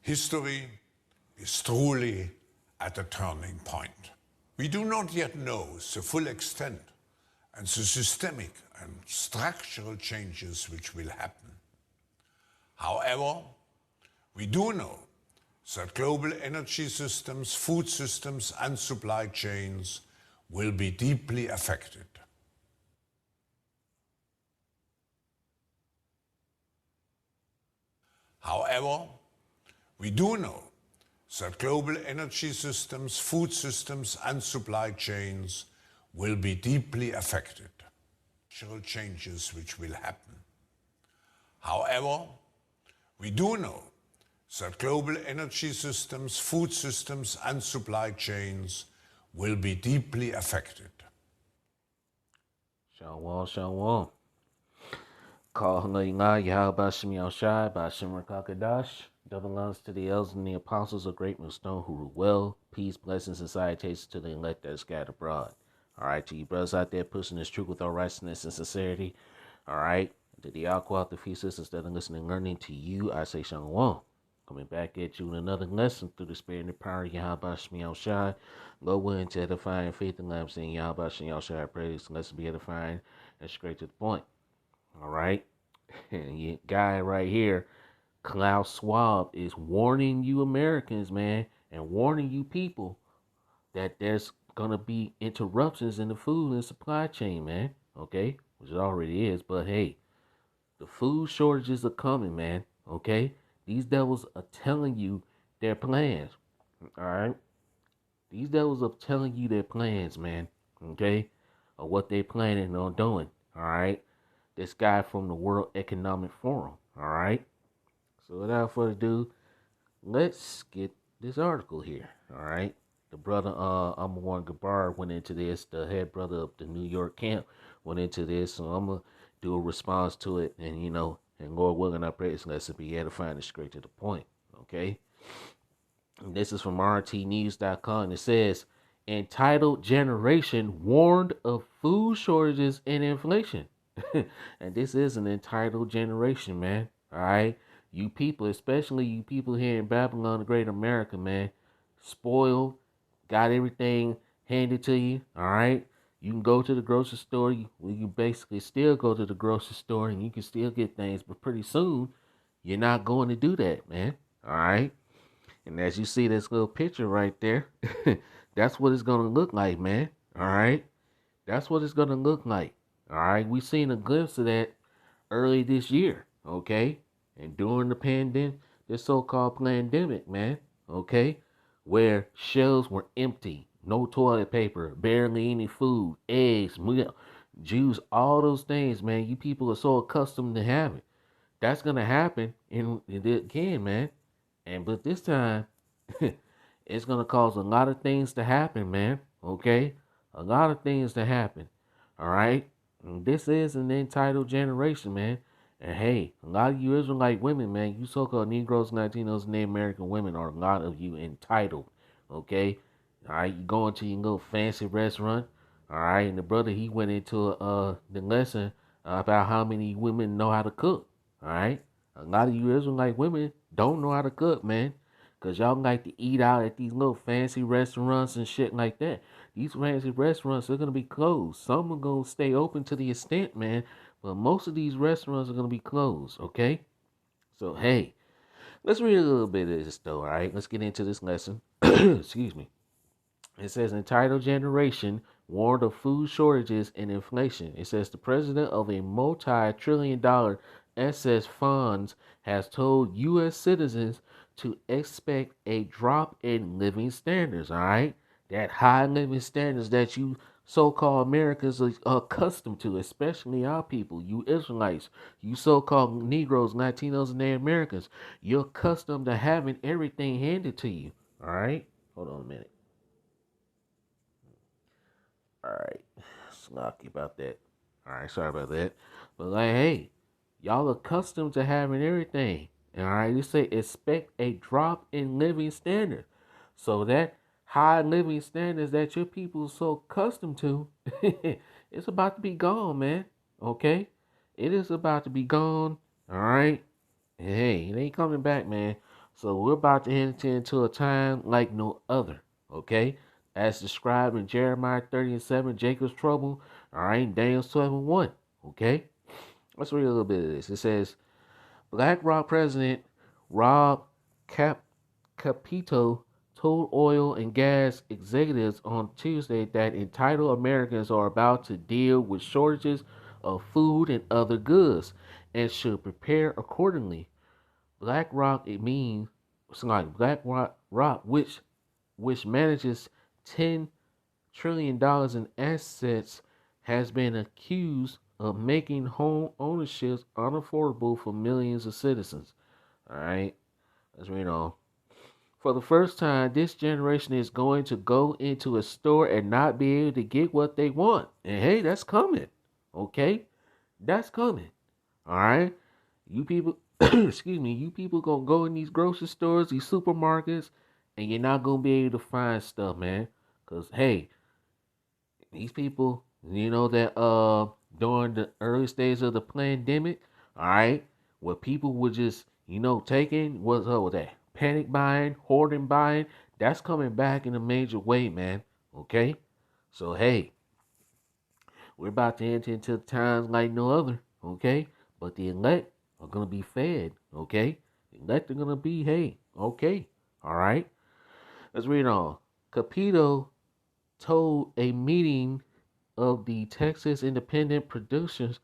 History is truly at a turning point. We do not yet know the full extent and the systemic and structural changes which will happen. However, we do know that global energy systems, food systems, and supply chains will be deeply affected. However, we do know that global energy systems, food systems, and supply chains will be deeply affected. Structural changes which will happen. However, we do know that global energy systems, food systems, and supply chains will be deeply affected. Shalom, shalom. Call Hanayinah Yahweh Shem Yahushai by Shem Rakakadash. Double lungs to the elders and the apostles of great millstone who rule well. Peace, blessings, and salutations to the elect that are scattered abroad. All right, to you brothers out there pushing this truth with all righteousness and sincerity. All right, to the Aqua, the few sisters that are listening and learning to you, I say shalom. Coming back at you with another lesson through the spirit and the power of Yahweh Shem Yahushai. Go willing to edifying faith and love, saying Yahweh Shem Yahushai. I pray this lesson be edifying and straight to the point. All right. And guy right here, Klaus Schwab, is warning you Americans, man, and warning you people that there's going to be interruptions in the food and supply chain, man. Okay. Which it already is. But hey, the food shortages are coming, man. Okay. These devils are telling you their plans. All right. These devils are telling you their plans, man. Okay. Or what they're planning on doing. All right. This guy from the World Economic Forum. All right. So without further ado, let's get this article here. All right. The brother Amawar Gabar went into this. The head brother of the New York camp went into this. So I'm gonna do a response to it, and and Lord willing, I pray this lesson be edifying and straight to the point. Okay. And this is from RTNews.com. It says, entitled generation warned of food shortages and inflation. And this is an entitled generation, man. All right. You people, especially you people here in Babylon, the Great America, man, spoiled, got everything handed to you. All right. You can go to the grocery store. You can basically still go to the grocery store and you can still get things, but pretty soon you're not going to do that, man. All right. And as you see this little picture right there, that's what it's going to look like, man. All right. That's what it's going to look like. All right. We seen a glimpse of that early this year. Okay. And during the pandemic, this so-called pandemic, man. Okay. Where shelves were empty, no toilet paper, barely any food, eggs, milk, juice, all those things, man. You people are so accustomed to having. That's going to happen. And again, man. But this time, it's gonna cause a lot of things to happen, man. Okay, a lot of things to happen. All right. And this is an entitled generation, man. And hey, a lot of you Israelite women, man, you so-called Negroes, Latinos, and Native American women are a lot of you entitled. Okay. All right. You go into your little fancy restaurant. All right. And the brother he went into the lesson about how many women know how to cook. All right. A lot of you Israelite women don't know how to cook, man. Because y'all like to eat out at these little fancy restaurants and shit like that. These fancy restaurants are going to be closed. Some are going to stay open to the extent, man. But most of these restaurants are going to be closed, okay? So, hey, let's read a little bit of this, though, all right? Let's get into this lesson. Excuse me. It says, entitled generation warned of food shortages and inflation. It says, the president of a multi-trillion-dollar SS funds has told U.S. citizens to expect a drop in living standards, all right? That high living standards that you so-called Americans are accustomed to, especially our people, you Israelites, you so-called Negroes, Latinos, and Native Americans. You're accustomed to having everything handed to you, all right? Hold on a minute. All right, slocky about that. All right, sorry about that. But like, hey, y'all accustomed to having everything. All right, you say expect a drop in living standard. So that high living standards that your people are so accustomed to, it's about to be gone, man. Okay, it is about to be gone. All right, and hey, it ain't coming back, man. So we're about to enter into a time like no other, okay? As described in Jeremiah 30:7, Jacob's trouble, all right, Daniel 12:1, okay? Let's read a little bit of this. It says, BlackRock president Rob Cap- Capito told oil and gas executives on Tuesday that entitled Americans are about to deal with shortages of food and other goods and should prepare accordingly. BlackRock, it means it's like BlackRock, which manages $10 trillion in assets, has been accused of making home ownership unaffordable for millions of citizens. All right, let's read on. For the first time, this generation is going to go into a store and not be able to get what they want. And hey, that's coming. Okay? That's coming. All right? You people, excuse me, you people gonna go in these grocery stores, these supermarkets, and you're not gonna be able to find stuff, man. Cause hey, these people, you know that during the early stages of the pandemic, all right, where people were just, taking what's up with that panic buying, hoarding buying, that's coming back in a major way, man. Okay, so hey, we're about to enter into times like no other. Okay, but the elect are gonna be fed. Okay, the elect are gonna be hey. Okay, all right. Let's read on. Capito told a meeting of the Texas Independent Producers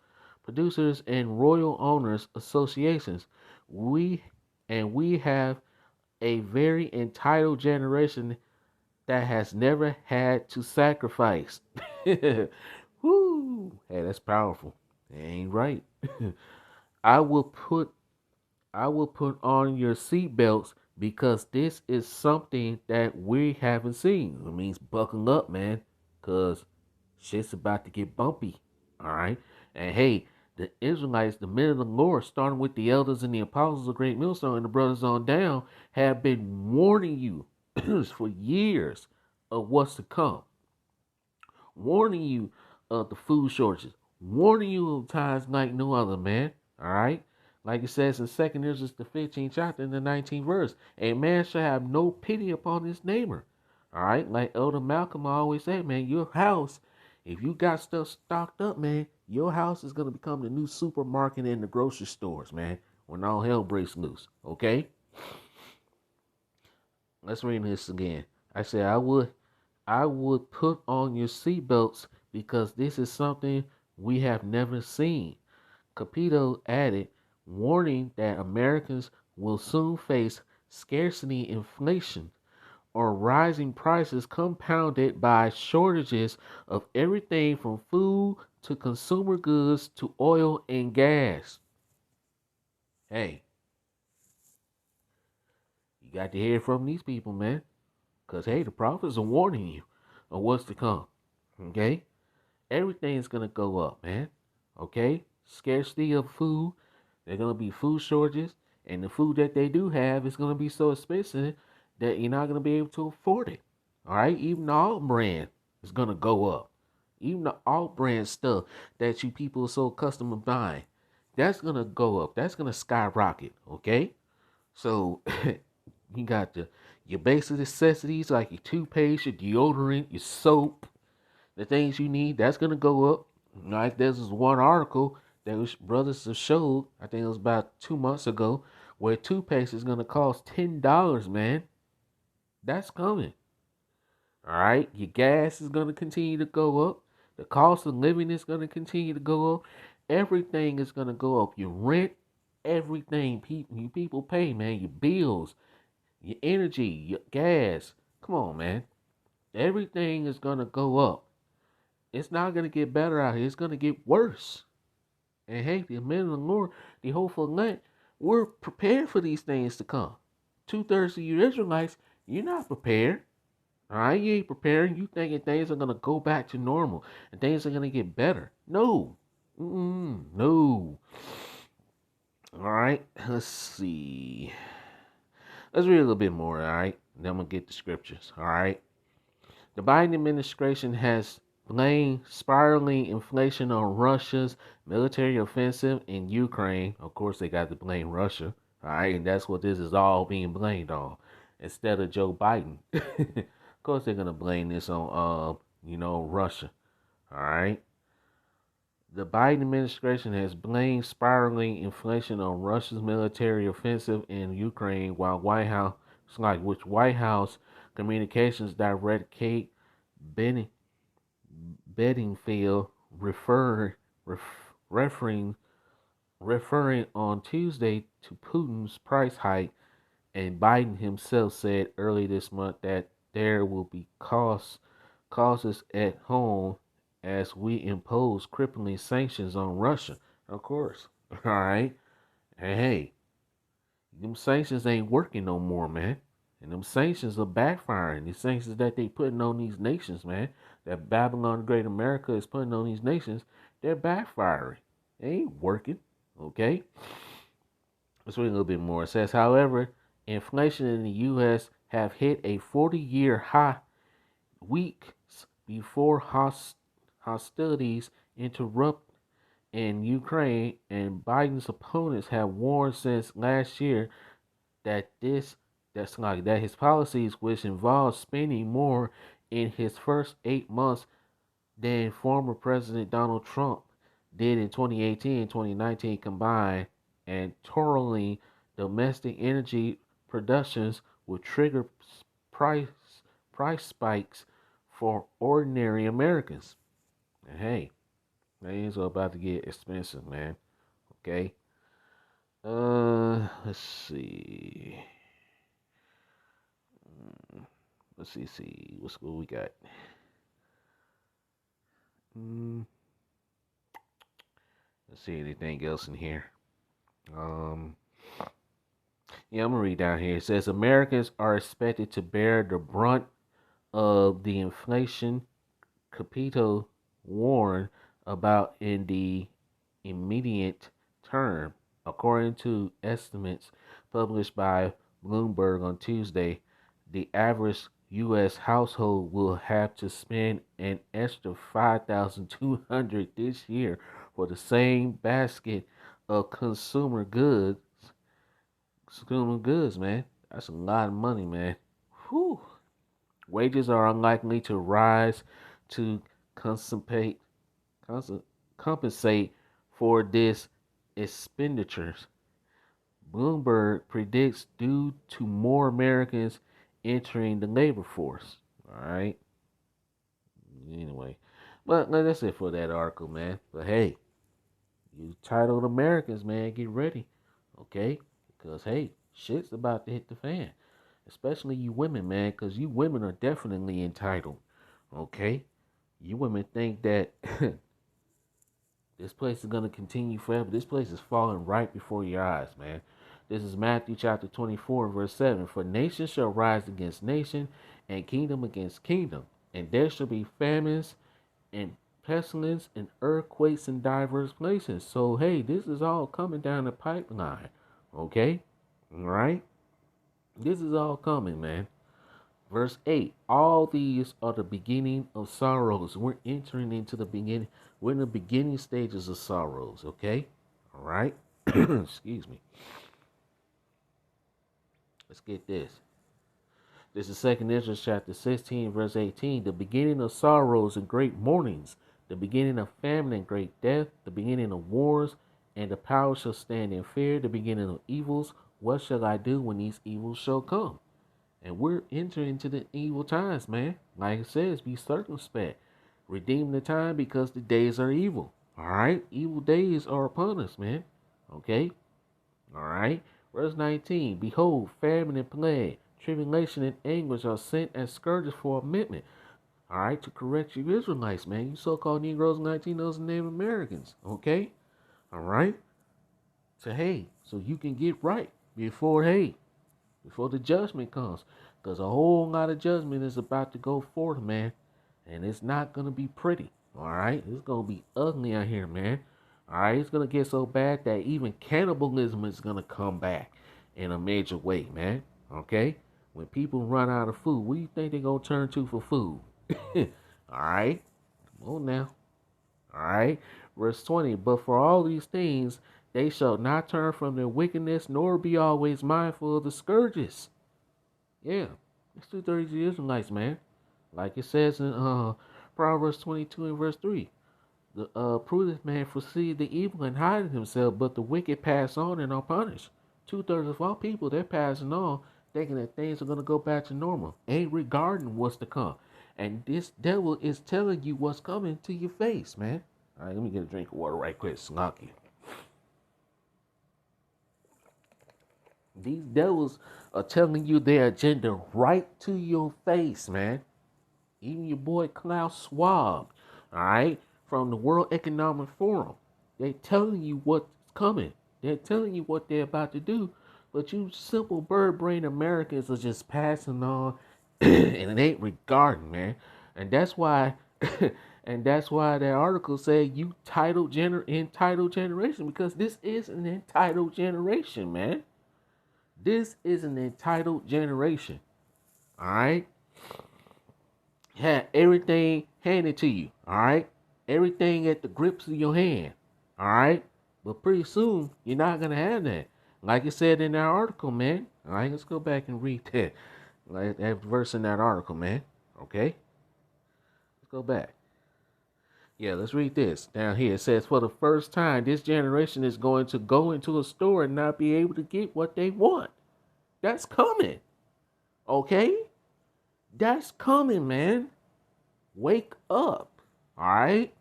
and Royal Owners Associations. We have a very entitled generation that has never had to sacrifice. Woo! Hey, that's powerful. It ain't right. I will put I will put on your seatbelts because this is something that we haven't seen. It means buckle up, man, cause shit's about to get bumpy. All right, and hey, the Israelites, the men of the Lord, starting with the elders and the apostles of Great Millstone and the brothers on down, have been warning you for years of what's to come, warning you of the food shortages, warning you of times like no other, man. All right. Like it says in 2nd Ezra, the 15th chapter, in the 19th verse, a man shall have no pity upon his neighbor. All right. Like Elder Malcolm always said, man, your house, if you got stuff stocked up, man, your house is going to become the new supermarket in the grocery stores, man, when all hell breaks loose. Okay. Let's read this again. I said, I would put on your seatbelts because this is something we have never seen. Capito added, warning that Americans will soon face scarcity inflation or rising prices compounded by shortages of everything from food to consumer goods to oil and gas. Hey, you got to hear from these people, man. Because, hey, the prophets are warning you of what's to come. Okay? Everything's going to go up, man. Okay? Scarcity of food. There's going to be food shortages. And the food that they do have is going to be so expensive that you're not going to be able to afford it. All right? Even the alt brand is going to go up. Even the alt brand stuff that you people are so accustomed to buying, that's going to go up. That's going to skyrocket. Okay? So you got your basic necessities like your toothpaste, your deodorant, your soap, the things you need. That's gonna go up. Like there's this one article that was brothers have showed. I think it was about 2 months ago, where toothpaste is gonna cost $10. Man, that's coming. All right, your gas is gonna continue to go up. The cost of living is gonna continue to go up. Everything is gonna go up. Your rent, everything you people pay, man. Your bills, your energy, your gas. Come on, man. Everything is gonna go up. It's not gonna get better out here. It's gonna get worse. And hey, the men of the Lord, the hopeful elect, we're prepared for these things to come. 2/3 of you Israelites, you're not prepared. All right, you ain't preparing. You thinking things are gonna go back to normal and things are gonna get better? No, no. All right, let's see. Let's read a little bit more. All right, then I'm gonna get the scriptures. All right. The Biden administration has blamed spiraling inflation on Russia's military offensive in Ukraine. Of course, they got to blame Russia. All right, and that's what this is all being blamed on, instead of Joe Biden. Of course, they're gonna blame this on, Russia. All right. The Biden administration has blamed spiraling inflation on Russia's military offensive in Ukraine, while White House Communications Director Kate Benning, Bedingfield referring referring on Tuesday to Putin's price hike, and Biden himself said early this month that there will be causes at home as we impose crippling sanctions on Russia. Of course. All right. And hey, them sanctions ain't working no more, man. And them sanctions are backfiring. These sanctions that they putting on these nations, man, that Babylon the Great America is putting on these nations, they're backfiring. They ain't working. Okay. Let's read a little bit more. It says, however, inflation in the U.S. have hit a 40-year high weeks before hostilities interrupt in Ukraine, and Biden's opponents have warned since last year that his policies, which involve spending more in his first 8 months than former President Donald Trump did in 2018 and 2019 combined, and totaling domestic energy productions will trigger price price spikes for ordinary Americans. And hey, things are about to get expensive, man. Okay. Let's see. See. What's what we got? Let's see anything else in here. Yeah, I'm gonna read down here. It says Americans are expected to bear the brunt of the inflation Capito warned about in the immediate term, according to estimates published by Bloomberg on Tuesday. The average U.S. household will have to spend an extra $5,200 this year for the same basket of consumer goods. Consumer goods, man. That's a lot of money, man. Whew. Wages are unlikely to rise to compensate compensate for this expenditures. Bloomberg predicts due to more Americans entering the labor force. All right. Anyway, but that's it for that article, man. But hey, you titled Americans, man, get ready, okay? Because hey, shit's about to hit the fan. Especially you women, man, because you women are definitely entitled, okay? You women think that this place is going to continue forever. This place is falling right before your eyes, man. This is Matthew chapter 24, verse 7. For nation shall rise against nation, and kingdom against kingdom. And there shall be famines and pestilence and earthquakes in diverse places. So, hey, this is all coming down the pipeline, okay? All right? This is all coming, man. Verse 8, all these are the beginning of sorrows. We're entering into the beginning. We're in the beginning stages of sorrows, okay? All right? Excuse me. Let's get this. This is 2nd Ezra chapter 16, verse 18. The beginning of sorrows and great mournings, the beginning of famine and great death, the beginning of wars, and the power shall stand in fear, the beginning of evils. What shall I do when these evils shall come? And we're entering into the evil times, man. Like it says, be circumspect. Redeem the time because the days are evil. All right? Evil days are upon us, man. Okay? All right? Verse 19. Behold, famine and plague, tribulation and anguish are sent as scourges for amendment. All right? To correct you Israelites, man. You so-called Negroes and Latinos and Native Americans. Okay? All right? So, hey, so you can get right before the judgment comes. Because a whole lot of judgment is about to go forth, man. And it's not going to be pretty. All right? It's going to be ugly out here, man. All right? It's going to get so bad that even cannibalism is going to come back in a major way, man. Okay? When people run out of food, what do you think they're going to turn to for food? All right? Come on now. All right? Verse 20. But for all these things, They shall not turn from their wickedness, nor be always mindful of the scourges. Yeah, it's 230 Israelites, man. Like it says in Proverbs 22 and verse 3. The prudent man foresees the evil and hideth himself, but the wicked pass on and are punished. 2/3 of all people, they're passing on, thinking that things are going to go back to normal, ain't regarding what's to come. And this devil is telling you what's coming to your face, man. All right, let me get a drink of water right quick, Snarky. These devils are telling you their agenda right to your face, man. Even your boy Klaus Schwab, all right, from the World Economic Forum. They're telling you what's coming. They're telling you what they're about to do. But you simple bird brain Americans are just passing on and it ain't regarding, man. And that's why and that's why that article said you entitled generation, because this is an entitled generation, man. This is an entitled generation. All right? Have everything handed to you. All right? Everything at the grips of your hand. All right? But pretty soon, you're not going to have that. Like it said in that article, man. All right, let's go back and read that. Like that verse in that article, man. Okay? Let's go back. Yeah, let's read this. Down here it says, for the first time, this generation is going to go into a store and not be able to get what they want. That's coming. Okay? That's coming, man. Wake up. All right?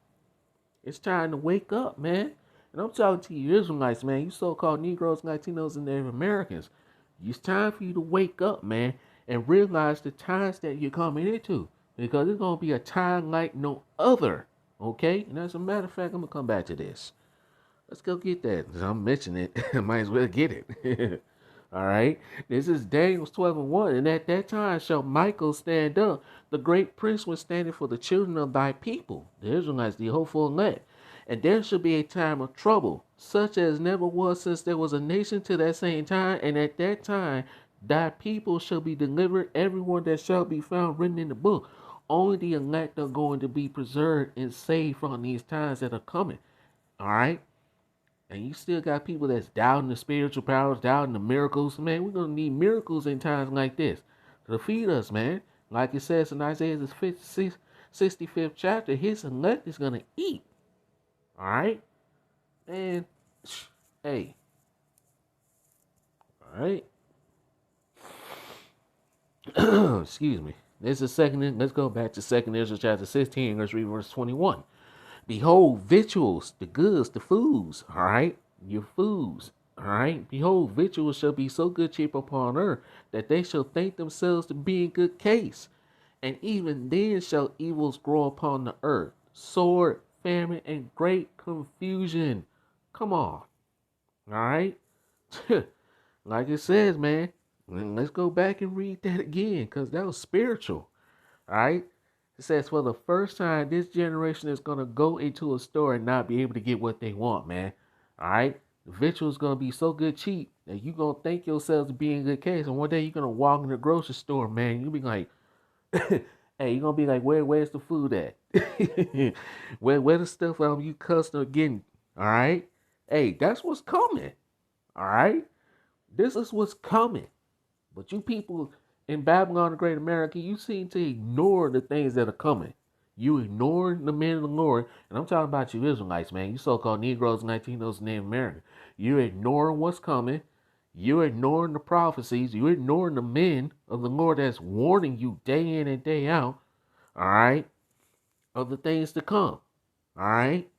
It's time to wake up, man. And I'm talking to you Israelites, man. You so-called Negroes, Latinos, and Native Americans. It's time for you to wake up, man, and realize the times that you're coming into. Because it's going to be a time like no other. Okay? And as a matter of fact, I'm going to come back to this. Let's go get that. I'm mentioning it. Might as well get it. All right. This is Daniel 12:1. And at that time shall Michael stand up. The great prince was standing for the children of thy people, the Israelites, the hopeful elect. And there shall be a time of trouble, such as never was since there was a nation to that same time. And at that time thy people shall be delivered, everyone that shall be found written in the book. Only the elect are going to be preserved and saved from these times that are coming. All right. And you still got people that's doubting the spiritual powers, doubting the miracles. Man, we're going to need miracles in times like this to feed us, man. Like it says in Isaiah's 65th chapter, his elect is going to eat. All right? And, hey. All right? Excuse me. This is let's go back to 2nd Ezra chapter 16. Let's read verse 21. Behold, victuals, the goods, the foods, all right? Your foods, all right? Behold, victuals shall be so good cheap upon earth that they shall think themselves to be in good case. And even then shall evils grow upon the earth, sword, famine, and great confusion. Come on, all right? Like it says, man, let's go back and read that again, because that was spiritual, all right? It says, for the first time, this generation is going to go into a store and not be able to get what they want, man. All right? The victuals going to be so good cheap that you're going to think yourselves to be in good case. And one day you're going to walk in the grocery store, man. You'll be like, hey, you're going to be like, where's the food at? where the stuff you customer getting? All right? Hey, that's what's coming. All right? This is what's coming. But you people in Babylon the Great America, you seem to ignore the things that are coming. You ignoring the men of the Lord, and I'm talking about you Israelites, man. You so-called Negroes, Latinos, and Native Americans. You're ignoring what's coming. You're ignoring the prophecies. You're ignoring the men of the Lord that's warning you day in and day out, all right, of the things to come, all right?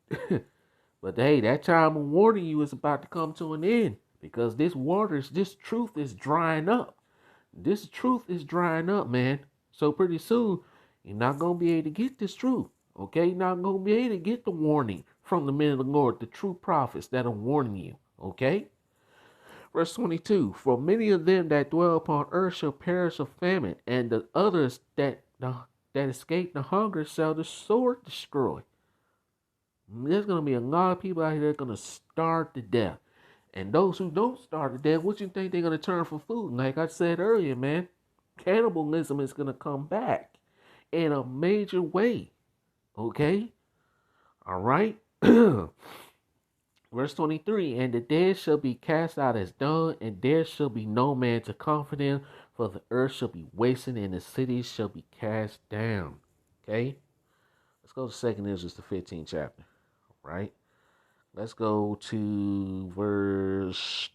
But hey, that time of warning you is about to come to an end, because this truth is drying up. This truth is drying up, man. So pretty soon, you're not going to be able to get this truth. Okay? You're not going to be able to get the warning from the men of the Lord, the true prophets that are warning you. Okay? Verse 22, for many of them that dwell upon earth shall perish of famine, and the others that escape the hunger shall the sword destroy. There's going to be a lot of people out here that are going to starve to death. And those who don't starve to death, what you think they're going to turn for food? Like I said earlier, man, cannibalism is going to come back in a major way. Okay? All right? Verse 23, and the dead shall be cast out as dung, and there shall be no man to comfort them, for the earth shall be wasted, and the cities shall be cast down. Okay? Let's go to 2nd Ezra, the 15th chapter. Right? Let's go to verse.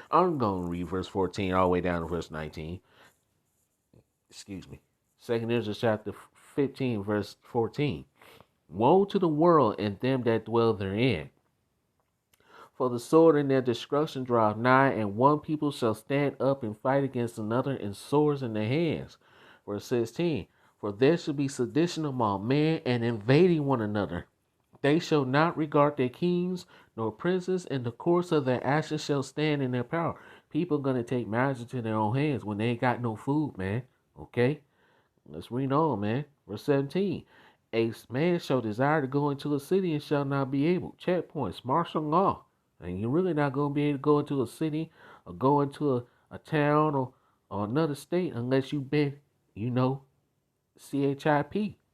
I'm going to read verse 14 all the way down to verse 19. Excuse me. 2nd Ezra chapter 15, verse 14. Woe to the world and them that dwell therein. For the sword and their destruction draweth nigh, and one people shall stand up and fight against another, and swords in their hands. Verse 16. For there shall be sedition among men, and invading one another. They shall not regard their kings nor princes, and the course of their actions shall stand in their power. People are going to take matters into their own hands when they ain't got no food, man. Okay? Let's read on, man. Verse 17. A man shall desire to go into a city and shall not be able. Checkpoints, martial law. And you're really not going to be able to go into a city or go into a town or another state unless you've been, CHIP.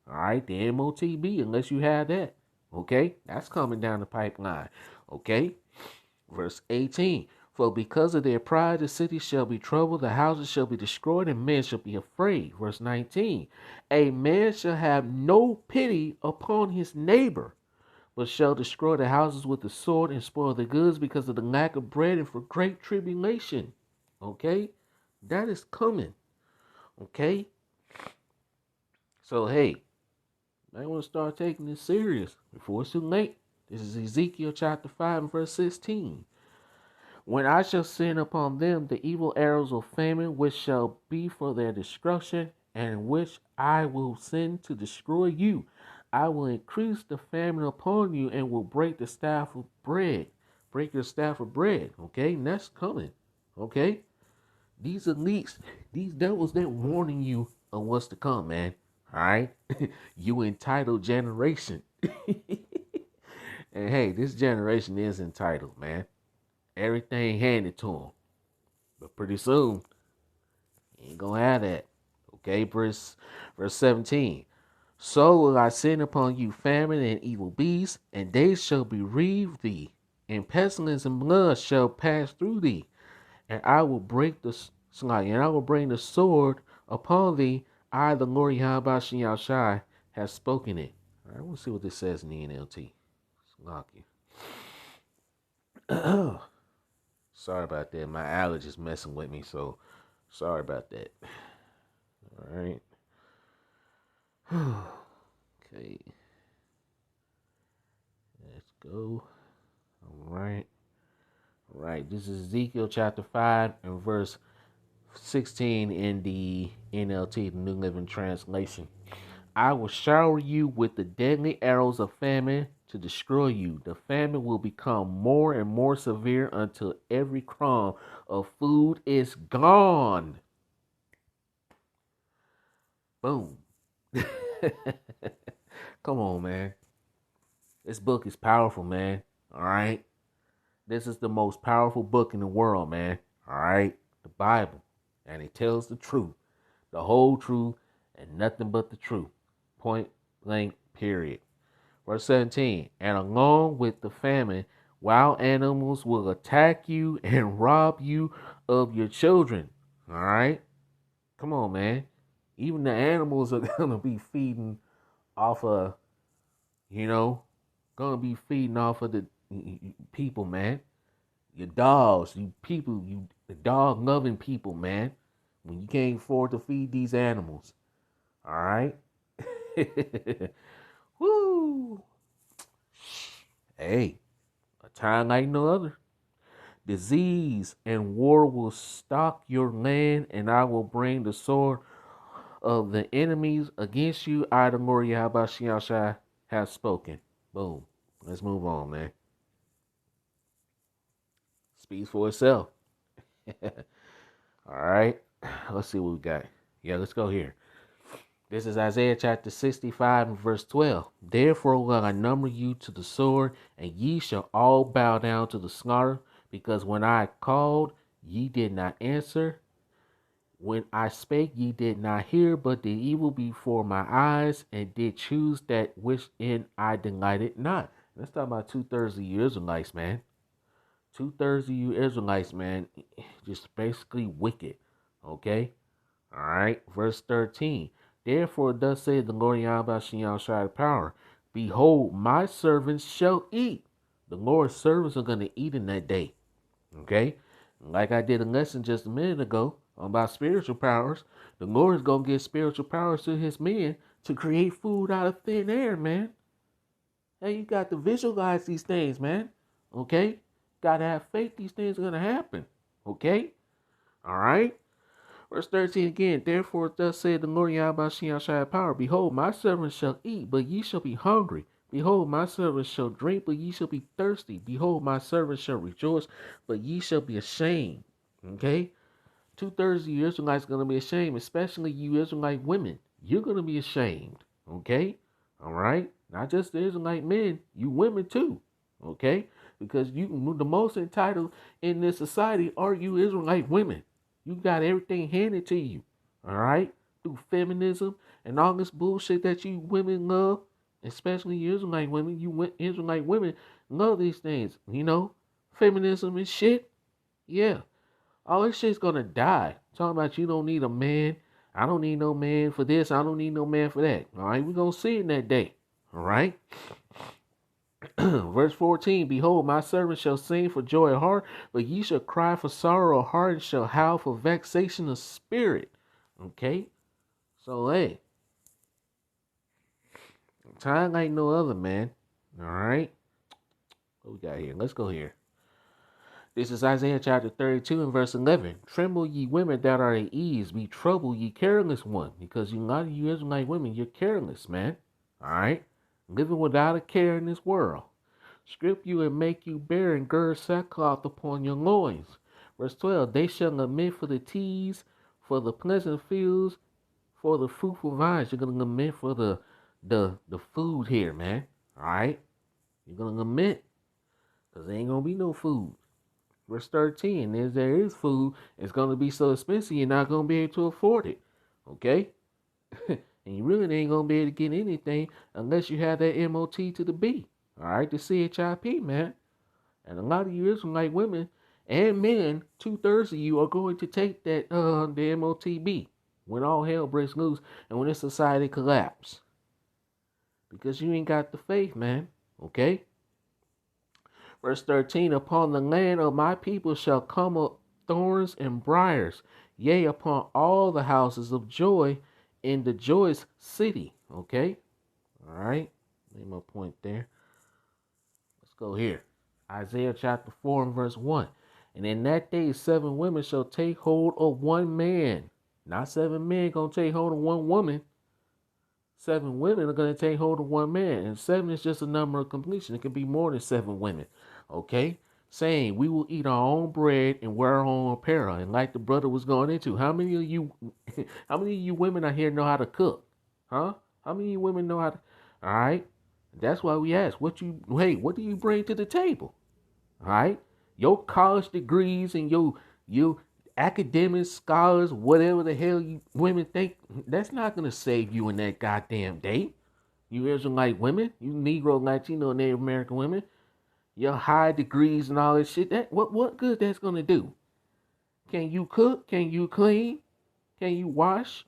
All right, the MOTB, unless you have that. Okay, that's coming down the pipeline. Okay, verse 18. For because of their pride, the city shall be troubled, the houses shall be destroyed, and men shall be afraid. Verse 19. A man shall have no pity upon his neighbor, but shall destroy the houses with the sword and spoil the goods because of the lack of bread and for great tribulation. Okay, that is coming. Okay, so hey, I want to start taking this serious before it's too late. This is Ezekiel chapter 5 and verse 16. When I shall send upon them the evil arrows of famine, which shall be for their destruction, and which I will send to destroy you, I will increase the famine upon you, and will break the staff of bread. Break your staff of bread. Okay, and that's coming. Okay, these elites, these devils, they're warning you of what's to come, man. All right, you entitled generation. And hey, this generation is entitled, man. Everything handed to them. But pretty soon, you ain't gonna have that. Okay, verse 17. So will I send upon you famine and evil beasts, and they shall bereave thee, and pestilence and blood shall pass through thee, and I will bring the sword upon thee. I, the Lord Yahweh Shai, has spoken it. All right, we'll see what this says in the NLT. Sorry about that. My allergies messing with me, so sorry about that. All right. Okay. Let's go. All right. All right. This is Ezekiel chapter 5 and verse 16 in the NLT, the New Living Translation. I will shower you with the deadly arrows of famine to destroy you. The famine will become more and more severe until every crumb of food is gone. Boom. Come on, man. This book is powerful, man. All right. This is the most powerful book in the world, man. All right. The Bible. And it tells the truth, the whole truth, and nothing but the truth. Point blank, period. Verse 17. And along with the famine, wild animals will attack you and rob you of your children. All right. Come on, man. Even the animals are going to be feeding off of, going to be feeding off of the people, man. Your dogs, you people, the dog loving people, man. When you can't afford to feed these animals. All right. Woo. Hey, a time like no other. Disease and war will stalk your land, and I will bring the sword of the enemies against you. I, the Lord Yahweh Shai, have spoken. Boom. Let's move on, man. Speaks for itself. All right. Let's see what we got. Yeah, let's go here. This is Isaiah chapter 65 and verse 12. Therefore will I number you to the sword, and ye shall all bow down to the slaughter, because when I called, ye did not answer. When I spake, ye did not hear, but did evil before my eyes, and did choose that which in I delighted not. Let's talk about 2/3 of you Israelites, man. 2/3 of you Israelites, man, just basically wicked. Okay? All right. Verse 13. Therefore, thus saith the Lord Yahweh Shem Shai power. Behold, my servants shall eat. The Lord's servants are going to eat in that day. Okay? Like I did a lesson just a minute ago about spiritual powers, the Lord is going to give spiritual powers to his men to create food out of thin air, man. Hey, you got to visualize these things, man. Okay? Got to have faith these things are going to happen. Okay? All right? Verse 13 again, therefore thus said the Lord Yahweh Shem Shai power, behold, my servants shall eat, but ye shall be hungry. Behold, my servants shall drink, but ye shall be thirsty. Behold, my servants shall rejoice, but ye shall be ashamed. Okay? 2/3 of you Israelites are going to be ashamed, especially you Israelite women. You're going to be ashamed. Okay? All right? Not just the Israelite men, you women too. Okay? Because you the most entitled in this society are you Israelite women. You got everything handed to you. All right? Through feminism and all this bullshit that you women love, especially you Israelite women, Israelite women love these things. You know? Feminism and shit. Yeah. All this shit's gonna die. Talking about you don't need a man. I don't need no man for this. I don't need no man for that. All right, we're gonna see in that day. All right. Verse 14, behold, my servant shall sing for joy of heart, but ye shall cry for sorrow of heart and shall howl for vexation of spirit. Okay? So, hey, time like no other, man. All right? What we got here? Let's go here. This is Isaiah chapter 32 and verse 11. Tremble ye women that are at ease, be troubled ye careless one, because a lot of you Israelite women, you're careless, man. All right? Living without a care in this world. Strip you and make you bare and gird sackcloth upon your loins. Verse 12, they shall lament for the teas, for the pleasant fields, for the fruitful vines. You're going to lament for the food here, man. All right? You're going to lament because there ain't going to be no food. Verse 13, if there is food, it's going to be so expensive you're not going to be able to afford it. Okay? And you really ain't going to be able to get anything unless you have that MOT to the B. All right? The CHIP, man. And a lot of you Israelite women and men, 2/3 of you are going to take that the MOTB when all hell breaks loose and when this society collapse. Because you ain't got the faith, man. Okay? Verse 13, upon the land of my people shall come up thorns and briars, yea, upon all the houses of joy in the joyous city. Okay? All right? Make my point there. Let's go here. Isaiah chapter 4 and verse 1. And in that day 7 women shall take hold of one man. Not 7 men gonna take hold of one woman. 7 women are gonna take hold of one man. And 7 is just a number of completion. It can be more than 7 women. Okay? Saying we will eat our own bread and wear our own apparel. And like the brother was going into, how many of you women out here know how to cook? Huh? How many of you women know how to alright? That's why we ask, what do you bring to the table? All right? Your college degrees and your academic scholars, whatever the hell you women think, that's not gonna save you in that goddamn day. You Israelite women, you Negro, Latino, Native American women, your high degrees and all this shit, that what good that's gonna do? Can you cook? Can you clean? Can you wash?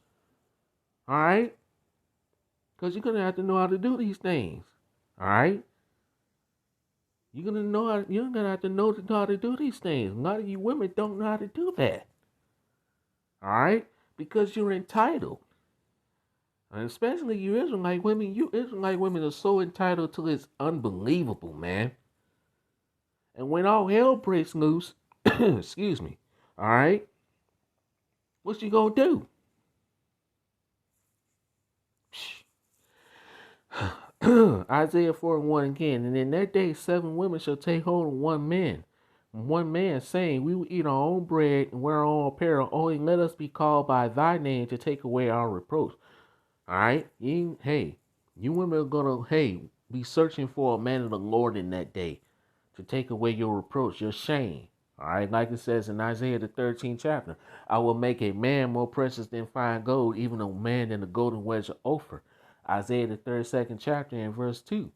All right? Because you're gonna have to know how to do these things. All right? You're gonna have to know how to do these things. A lot of you women don't know how to do that. All right? Because you're entitled. And especially you Israelite women are so entitled till it's unbelievable, man. And when all hell breaks loose, excuse me, all right, what you gonna do? Isaiah 4:1 again. And in that day 7 women shall take hold of one man, saying, we will eat our own bread and wear our own apparel. Only let us be called by thy name to take away our reproach. All right? You women are going to, be searching for a man of the Lord in that day to take away your reproach, your shame. All right? Like it says in Isaiah the 13th chapter, I will make a man more precious than fine gold, even a man than the golden wedge of Ophir. Isaiah the 32nd chapter and verse 2.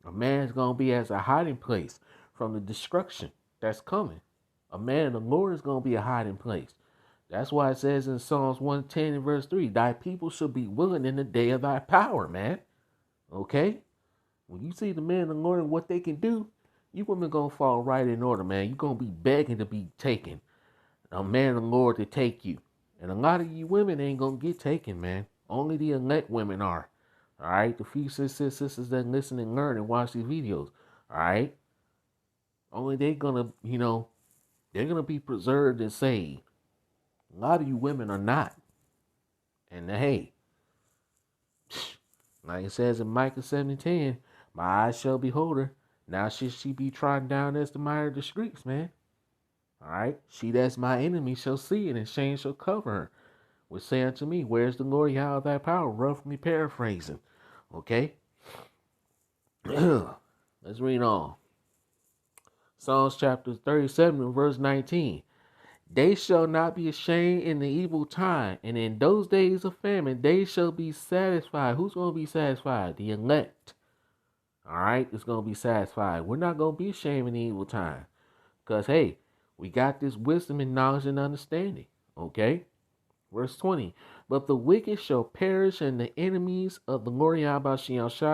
A man's going to be as a hiding place from the destruction that's coming. A man, the Lord is going to be a hiding place. That's why it says in Psalms 110 and verse 3, thy people shall be willing in the day of thy power, man. Okay? When you see the man of the Lord and what they can do, you women going to fall right in order, man. You're going to be begging to be taken. A man of the Lord to take you. And a lot of you women ain't going to get taken, man. Only the elect women are. All right? The few sisters that listen and learn and watch these videos. All right? Only they going to, they're going to be preserved and saved. A lot of you women are not. And hey, like it says in Micah 7:10, my eyes shall behold her. Now should she be trodden down as the mire of the streets, man. All right. She that's my enemy shall see it, and shame shall cover her. Was saying unto me, where's the glory of thy power? Roughly paraphrasing. Okay. Let's read on. Psalms chapter 37, verse 19. They shall not be ashamed in the evil time, and in those days of famine, they shall be satisfied. Who's going to be satisfied? The elect. All right, it's going to be satisfied. We're not going to be ashamed in the evil time. Because, hey, we got this wisdom and knowledge and understanding. Okay? Verse 20. But the wicked shall perish, and the enemies of the Lord Yahweh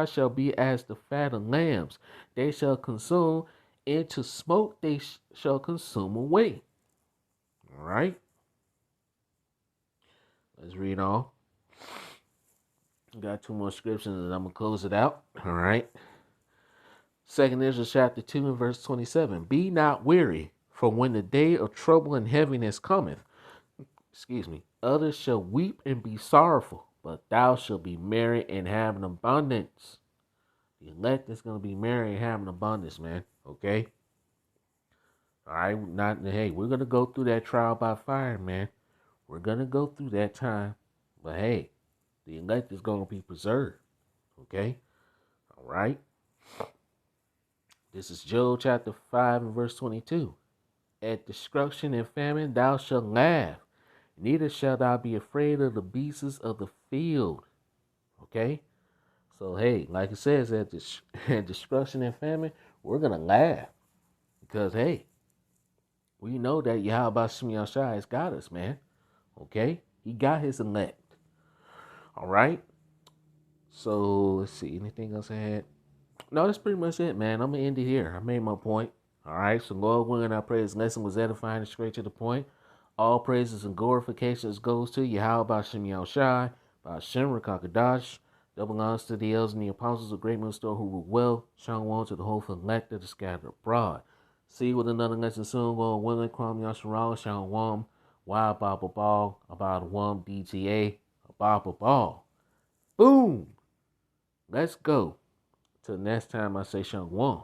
shall be as the fat of lambs. They shall consume, and to smoke they shall consume away. All right? Let's read on. Got two more scriptures and I'm going to close it out. All right? 2 Ezra chapter 2 and verse 27. Be not weary, for when the day of trouble and heaviness cometh, others shall weep and be sorrowful, but thou shalt be merry and have an abundance. The elect is going to be merry and have an abundance, man. Okay? All right? We're going to go through that trial by fire, man. We're going to go through that time. But hey, the elect is going to be preserved. Okay? All right? This is Job chapter 5 and verse 22. At destruction and famine thou shalt laugh, neither shalt thou be afraid of the beasts of the field. Okay? So, hey, like it says, at destruction and famine, we're going to laugh. Because, hey, we know that Yahweh Shem Yahshai has got us, man. Okay? He got his elect. All right? So, let's see. Anything else I had? No, that's pretty much it, man. I'm going to end it here. I made my point. All right? So, Lord willing, I pray this lesson was edifying and straight to the point. All praises and glorifications goes to Yahweh Shem Yahshai, by Shem Rakakadash. That belongs to the elders and the apostles of Great Millstone who rule well. Shalom to the whole elect that is scattered abroad. See you with another lesson soon. Lord willing, Kwam Yasharal, Shalom. Wild Baba Ball, about one DTA, Baba Ball. Boom! Let's go. Till next time, I say Shalom.